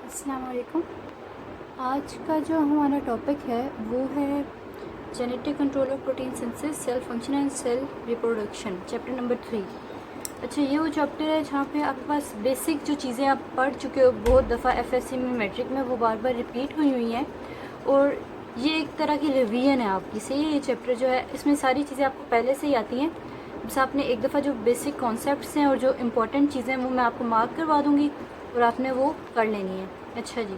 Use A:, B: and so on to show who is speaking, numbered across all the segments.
A: अस्सलाम वालेकुम। आज का जो हमारा टॉपिक है वो है genetic control of protein synthesis, cell function and cell reproduction, chapter number 3। अच्छा, ये वो चैप्टर है जहाँ पे आपके पास बेसिक जो चीज़ें आप पढ़ चुके हो बहुत दफ़ा एफएससी में, मैट्रिक में, वो बार बार रिपीट हुई हैं और ये एक तरह की रिवीजन है आपकी। सही है, ये चैप्टर जो है इसमें सारी चीज़ें आपको पहले से ही आती हैं, बस आपने एक दफ़ा जो बेसिक कॉन्सेप्ट्स हैं और जो इम्पोर्टेंट चीज़ें हैं वो मैं आपको मार्क करवा दूँगी और आपने वो कर लेनी है। अच्छा जी,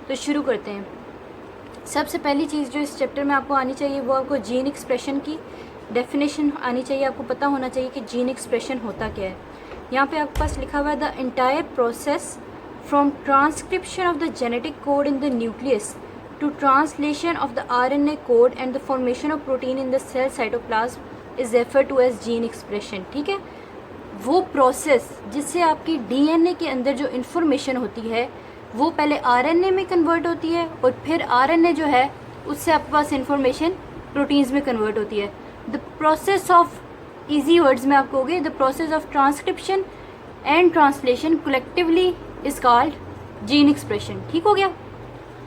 A: तो शुरू करते हैं। सबसे पहली चीज़ जो इस चैप्टर में आपको आनी चाहिए वो आपको जीन एक्सप्रेशन की डेफिनेशन आनी चाहिए। आपको पता होना चाहिए कि जीन एक्सप्रेशन होता क्या है। यहाँ पे आपके पास लिखा हुआ है the entire process from transcription of the genetic code in the nucleus to translation of the RNA code and the formation of protein in the cell cytoplasm is refer to as gene expression. ठीक है, वो process जिससे आपकी DNA के अंदर जो information होती है वो पहले आरएनए में कन्वर्ट होती है और फिर आरएनए जो है उससे आपके पास इन्फॉर्मेशन प्रोटीन्स में कन्वर्ट होती है। The process of, easy words में आपको होगे, the process of transcription and translation collectively is called gene expression. ठीक हो गया।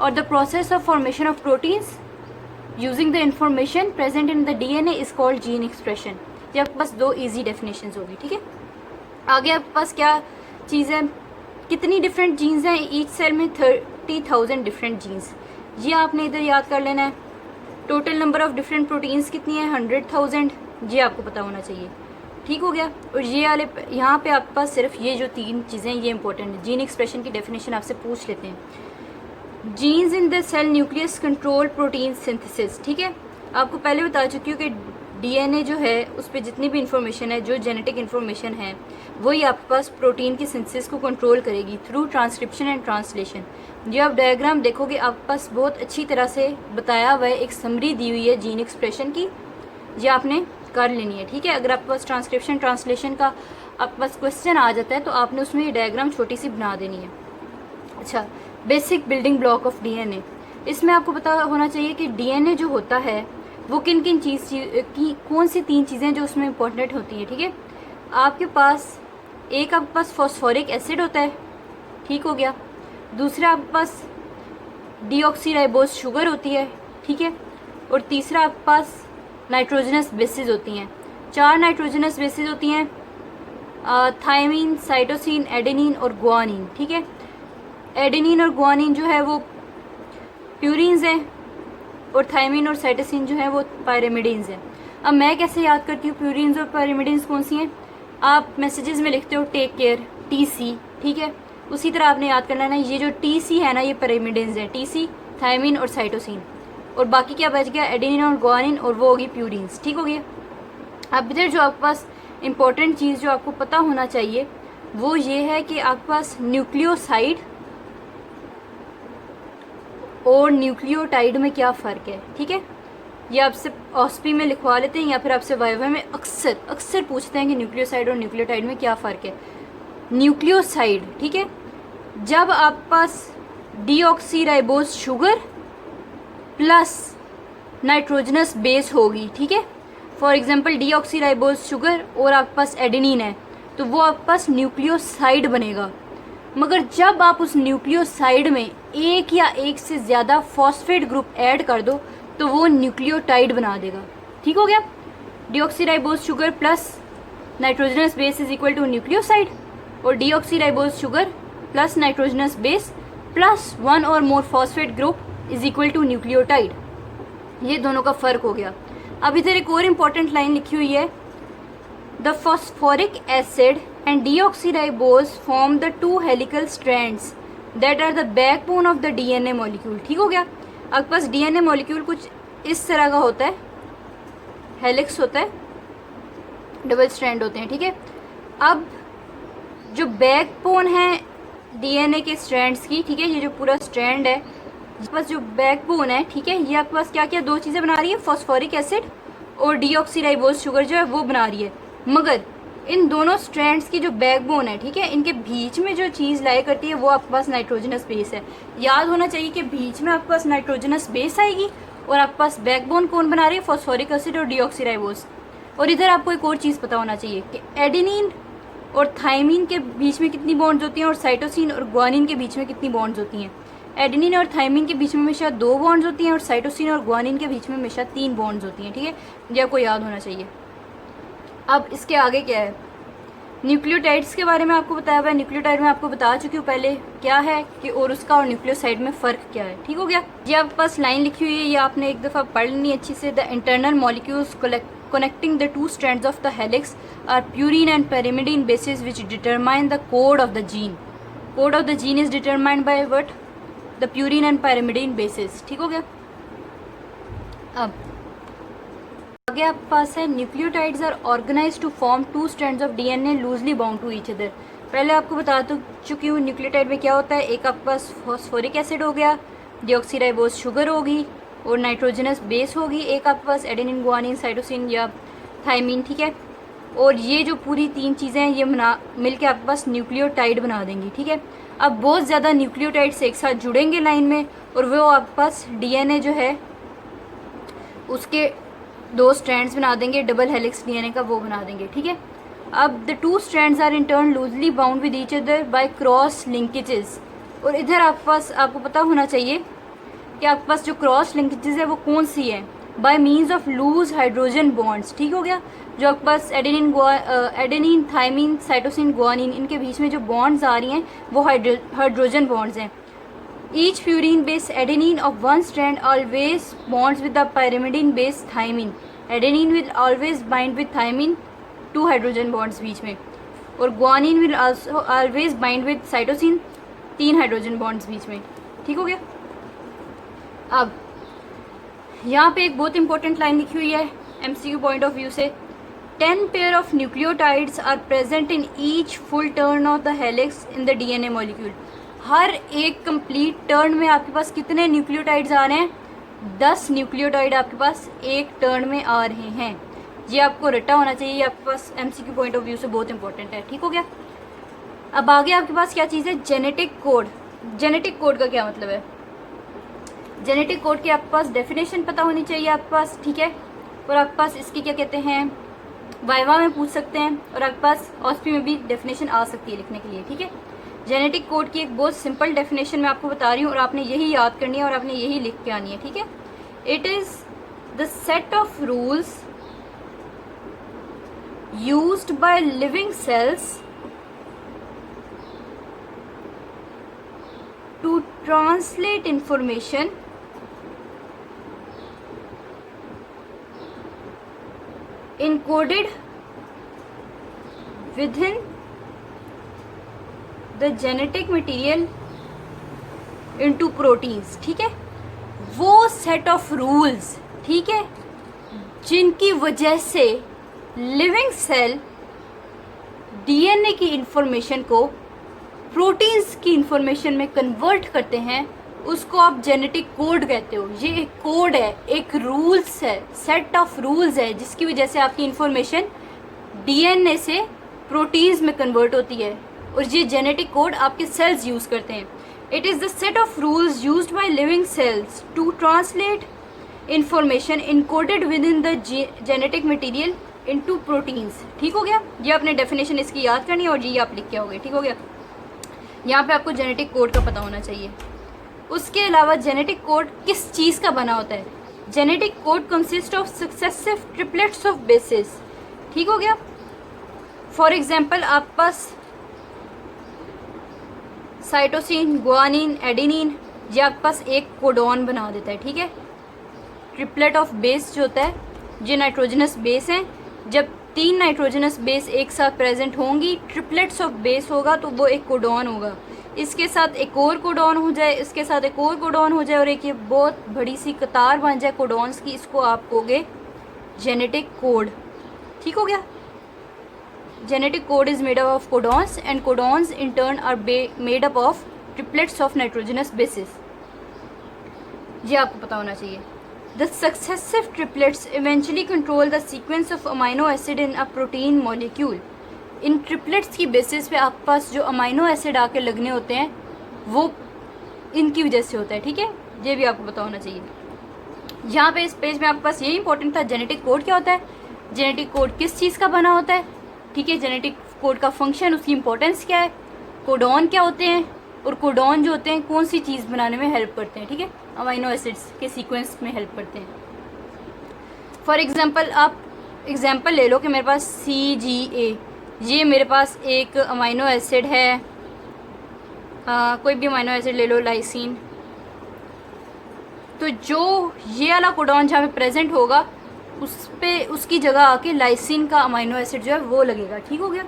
A: और the process of formation of proteins using the information present in the DNA is called gene expression. ये आपके पास दो ईजी डेफिनेशंस होगी। ठीक है, आगे आपके पास क्या चीज़ है, कितनी डिफरेंट जीन्स हैं ईच सेल में, 30,000 डिफरेंट जीन्स। ये आपने इधर याद कर लेना है। Total number of different proteins कितनी है, 100,000। ये आपको पता होना चाहिए। ठीक हो गया। और ये वाले यहाँ पे आपके पास सिर्फ ये जो तीन चीज़ें ये इंपॉर्टेंट है। जीन एक्सप्रेशन की डेफिनेशन आपसे पूछ लेते हैं। Genes in the cell nucleus control protein synthesis. ठीक है, आपको पहले बता चुकी हूँ कि डीएनए जो है उस पर जितनी भी इंफॉर्मेशन है, जो जेनेटिक इन्फॉर्मेशन है, वही आपके पास प्रोटीन की सिंथेसिस को कंट्रोल करेगी थ्रू ट्रांसक्रिप्शन एंड ट्रांसलेशन। जो आप डायग्राम देखोगे आपके पास बहुत अच्छी तरह से बताया हुआ है, एक समरी दी हुई है जीन एक्सप्रेशन की, ये आपने कर लेनी है। ठीक है, अगर आपके पास ट्रांसक्रिप्शन ट्रांसलेशन का आपके पास क्वेश्चन आ जाता है तो आपने उसमें ये डायग्राम छोटी सी बना देनी है। अच्छा, basic building block of DNA. इसमें आपको पता होना चाहिए कि डीएनए जो होता है वो किन किन चीज़ की, कौन सी तीन चीज़ें जो उसमें इंपॉर्टेंट होती हैं। ठीक है, आपके पास आपके पास फॉस्फोरिक एसिड होता है। ठीक हो गया। दूसरा आपके पास डीऑक्सीराइबोज शुगर होती है। ठीक है, और तीसरा आपके पास नाइट्रोजनस बेसिस होती हैं। 4 नाइट्रोजनस बेसिस होती हैं, थायमीन, साइटोसिन, एडेनिन और गुआनिन। ठीक है, एडेनिन और गुआनिन जो है वो प्यूरिन्स हैं और थायमीन और साइटोसिन जो है वो पायरिमिडीन्स हैं। अब मैं कैसे याद करती हूँ प्यूरिन्स और पायरिमिडीन्स कौन सी हैं? आप मैसेजेस में लिखते हो टेक केयर, टीसी। ठीक है, उसी तरह आपने याद करना है, ये जो टीसी है ना ये पायरिमिडीन्स हैं, टीसी, थायमीन और साइटोसिन। और बाकी क्या बच गया, एडेनिन और गुआनिन, और वो होगी प्यूरिन्स। ठीक हो गया। अब इधर जो आपके पास इंपॉर्टेंट चीज़ जो आपको पता होना चाहिए वो ये है कि आपके पास न्यूक्लियोसाइड और न्यूक्लियोटाइड में क्या फ़र्क है। ठीक है, ये आपसे ऑस्पी में लिखवा लेते हैं या फिर आपसे वाइवा में अक्सर पूछते हैं कि न्यूक्लियोसाइड और न्यूक्लियोटाइड में क्या फ़र्क है। न्यूक्लियोसाइड, ठीक है, जब आपके पास deoxyribose sugar plus nitrogenous base होगी। ठीक है, फॉर एग्जांपल डीऑक्सीराइबोज शुगर और आपके पास एडेनिन है तो वो आपके पास न्यूक्लियोसाइड बनेगा। मगर जब आप उस न्यूक्लियोसाइड में एक या एक से ज़्यादा फॉस्फेट ग्रुप ऐड कर दो तो वो न्यूक्लियोटाइड बना देगा। ठीक हो गया। Deoxyribose sugar plus nitrogenous base is equal to nucleoside, और deoxyribose sugar plus nitrogenous base plus 1 or more phosphate group is equal to nucleotide. ये दोनों का फ़र्क हो गया। अब इधर एक और इम्पॉर्टेंट लाइन लिखी हुई है, the phosphoric acid and deoxyribose form the 2 helical strands that are the backbone of the DNA molecule। ठीक हो गया। आपके पास डीएनए मॉलिक्यूल कुछ इस तरह का होता है, हेलिक्स होता है, डबल स्ट्रैंड होते हैं। ठीक है, अब जो बैकबोन है डीएनए के स्ट्रैंड्स की, ठीक है, ये जो पूरा स्ट्रैंड है, आपके पास जो बैकबोन है, ठीक है, ये आपके पास क्या क्या दो चीज़ें बना रही है, फॉस्फोरिक एसिड और डीऑक्सीराइबोज शुगर जो है वो बना रही है। मगर इन दोनों स्ट्रैंड्स की जो बैकबोन है, ठीक है, इनके बीच में जो चीज़ लाया करती है वो आपके पास नाइट्रोजनस बेस है। याद होना चाहिए कि बीच में आपके पास नाइट्रोजनस बेस आएगी और आपके पास बैकबोन कौन बना रही है, फॉस्फोरिक एसिड और डीऑक्सीराइबोज। और इधर आपको एक और चीज़ पता होना चाहिए कि एडेनिन और थायमीन के बीच में कितनी बॉन्ड्स होती हैं, और साइटोसिन और ग्वानिन के बीच में कितनी बॉन्ड्स होती हैं। एडेनिन और थायमीन के बीच में हमेशा 2 बॉन्ड्स होती हैं और साइटोसिन और ग्वानिन के बीच में हमेशा 3 बॉन्ड्स होती हैं। ठीक है, ये आपको याद होना चाहिए। अब इसके आगे क्या है, न्यूक्लियोटाइड्स के बारे में आपको बताया हुआ है। न्यूक्लियोटाइड में आपको बता चुकी हूँ पहले क्या है कि और उसका और न्यूक्लियोसाइड में फ़र्क क्या है। ठीक हो गया। ये आपके पास लाइन लिखी हुई है, ये आपने एक दफ़ा पढ़ लेनी अच्छी से। The internal molecules connecting the 2 strands of the helix are purine and pyrimidine bases which determine the code of the gene. Code of the gene is determined by what? The purine and pyrimidine bases. ठीक हो गया। अब आगे आपके पास है nucleotides are organize to form 2 strands of DNA loosely bound to each other. पहले आपको बता चुकी हूँ न्यूक्लियोटाइड में क्या होता है। एक आपके पास फॉस्फोरिक एसिड हो गया, डीऑक्सीराइबोज शुगर होगी और नाइट्रोजनस बेस होगी। एक आपके पास एडेनिन, ग्वानिन, साइटोसिन या थायमीन। ठीक है, और ये जो पूरी 3 चीज़ें हैं ये मिल के आपके पास न्यूक्लियोटाइड बना देंगी। ठीक है, अब बहुत ज़्यादा न्यूक्लियोटाइड्स एक साथ जुड़ेंगे लाइन में और वो आपके पास डीएनए जो है उसके 2 स्ट्रैंड्स बना देंगे, डबल हेलिक्स डीएनए का वो बना देंगे। ठीक है, अब the 2 strands are in turn loosely bound with each other by cross linkages. और इधर आपके पास आपको पता होना चाहिए कि आपके पास जो क्रॉस लिंकेजेस है वो कौन सी है, by means of loose hydrogen bonds. ठीक हो गया, जो आपके पास एडेनिन, थायमीन, साइटोसिन, ग्वानिन इनके बीच में जो बॉन्ड्स आ रही हैं वो हाइड्रोजन बॉन्ड्स हैं। Each purine base adenine of 1 strand always bonds with the pyrimidine base thymine. Adenine will always bind with thymine, 2 hydrogen bonds बीच में, और guanine will also always bind with cytosine, 3 hydrogen bonds बीच में। ठीक हो गया। अब यहाँ पे एक बहुत इंपॉर्टेंट लाइन लिखी हुई है एमसीक्यू पॉइंट ऑफ व्यू से। 10 pair of nucleotides are present in each full turn of the helix in the DNA molecule. हर एक कंप्लीट टर्न में आपके पास कितने न्यूक्लियोटाइड्स आ रहे हैं? 10 न्यूक्लियोटाइड आपके पास एक टर्न में आ रहे हैं। ये आपको रटा होना चाहिए, ये आपके पास एमसीक्यू पॉइंट ऑफ व्यू से बहुत इंपॉर्टेंट है। ठीक हो गया। अब आगे आपके पास क्या चीज़ है? Genetic code. जेनेटिक कोड का क्या मतलब है? जेनेटिक कोड की आपके पास डेफिनेशन पता होनी चाहिए आपके पास। ठीक है, और आपके पास इसकी क्या कहते हैं, वाइवा में पूछ सकते हैं, और आपके पास ऑस्पी में भी डेफिनेशन आ सकती है लिखने के लिए। ठीक है, जेनेटिक कोड की एक बहुत सिंपल डेफिनेशन मैं आपको बता रही हूँ और आपने यही याद करनी है और आपने यही लिख के आनी है। ठीक है, it is the set of rules used by living cells to translate information encoded within the genetic material into proteins। ठीक है, वो सेट ऑफ रूल्स, ठीक है, जिनकी वजह से लिविंग सेल डीएनए की इंफॉर्मेशन को प्रोटीन्स की इंफॉर्मेशन में कन्वर्ट करते हैं, उसको आप जेनेटिक कोड कहते हो। ये एक कोड है, एक रूल्स है, सेट ऑफ रूल्स है, जिसकी वजह से आपकी इंफॉर्मेशन डीएनए से प्रोटीन्स में कन्वर्ट होती है, और ये जेनेटिक कोड आपके सेल्स यूज़ करते हैं। It is the set of rules used by living cells to translate information encoded within the genetic material into proteins. ठीक हो गया, ये आपने डेफिनेशन इसकी याद करनी है और ये आप लिख के आओगे। ठीक हो गया, यहाँ पे आपको जेनेटिक कोड का पता होना चाहिए। उसके अलावा जेनेटिक कोड किस चीज़ का बना होता है? Genetic code consist of successive triplets of basis. ठीक हो गया, फॉर एग्जांपल आपके पास साइटोसिन, ग्वानिन, एडेनिन, ये आपके पास एक कोडॉन बना देता है। ठीक है, ट्रिपलेट ऑफ बेस जो होता है, ये नाइट्रोजनस बेस हैं। जब 3 नाइट्रोजनस बेस एक साथ प्रेजेंट होंगी, ट्रिपलेट्स ऑफ बेस होगा तो वो एक कोडॉन होगा। इसके साथ एक और कोडॉन हो जाए, इसके साथ एक और कोडॉन हो जाए, और एक ये बहुत बड़ी सी कतार बन जाए कोडॉन्स की, इसको आप कहोगे जेनेटिक कोड। ठीक हो गया, genetic code is made up of codons and codons in turn are made up of triplets of nitrogenous bases. ये आपको पता होना चाहिए। The successive triplets eventually control the sequence of amino acid in a protein molecule। In triplets की basis पे आपके पास जो amino acid आके लगने होते हैं वो इनकी वजह से होता है। ठीक है, ये भी आपको पता होना चाहिए। यहाँ पे इस पेज में आपके पास ये इंपॉर्टेंट था, जेनेटिक कोड क्या होता है, जेनेटिक कोड किस चीज़ का बना होता है। ठीक है, जेनेटिक कोड का फंक्शन, उसकी इंपॉर्टेंस क्या है, कोडॉन क्या होते हैं, और कोडॉन जो होते हैं कौन सी चीज़ बनाने में हेल्प करते हैं, ठीक है, अमाइनो एसिड्स के सीक्वेंस में हेल्प करते हैं। फॉर एग्जांपल आप एग्जांपल ले लो कि मेरे पास CGA, ये मेरे पास एक अमाइनो एसिड है, कोई भी अमाइनो एसिड ले लो, लाइसिन। तो जो ये वाला कोडॉन जहाँ पे प्रेजेंट होगा उस पे उसकी जगह आके लाइसिन का अमाइनो एसिड जो है वो लगेगा, ठीक हो गया।